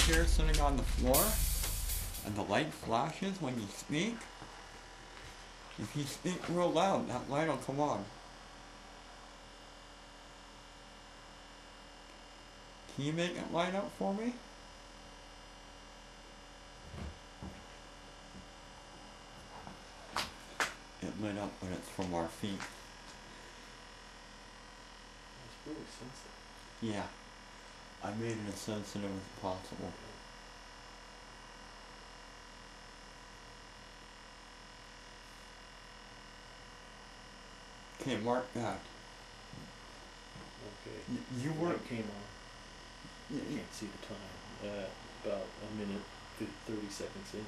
here sitting on the floor, and the light flashes when you speak. If you speak real loud, that light will come on. Can you make it light up for me? It lit up, but it's from our feet. It's really sensitive. Yeah. I made it as sensitive as possible. Okay, mark that. Okay. You were. Light came on. I can't see the time. About a minute, 30 seconds in.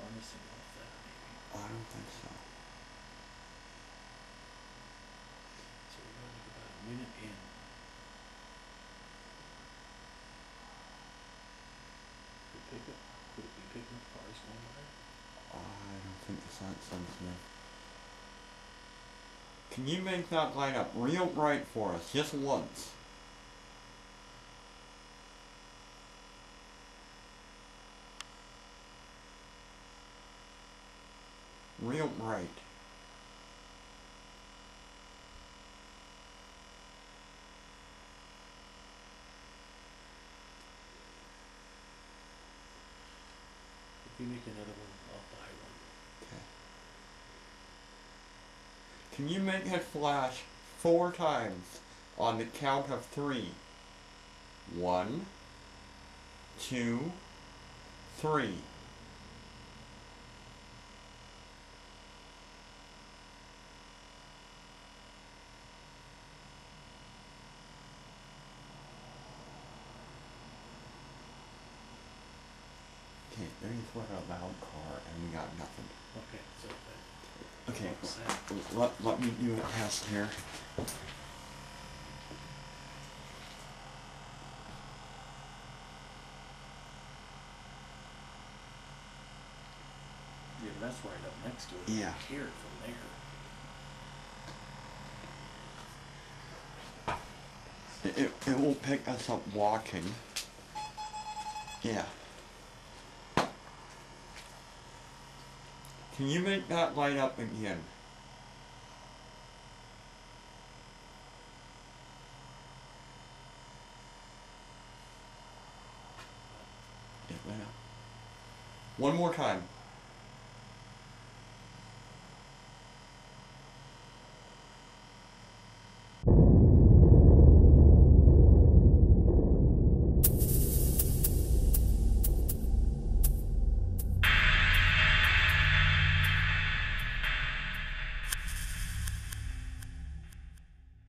Harnessing off that, maybe. I don't think so. So we're running about a minute in. Could it be picking up cars going by? I don't think it's that sensitive. Can you make that light up real bright for us, just once? Real bright. If you make another one, I'll buy one. Okay. Can you make it flash 4 times on the count of 3? 1, 2, 3. Okay, there's what a loud car and we got nothing. Okay, so Okay, let me do a test here. yeah, but that's right up next to it. Yeah. You can hear it from there. It will pick us up walking. Yeah. Can you make that light up again? It lit up. One more time.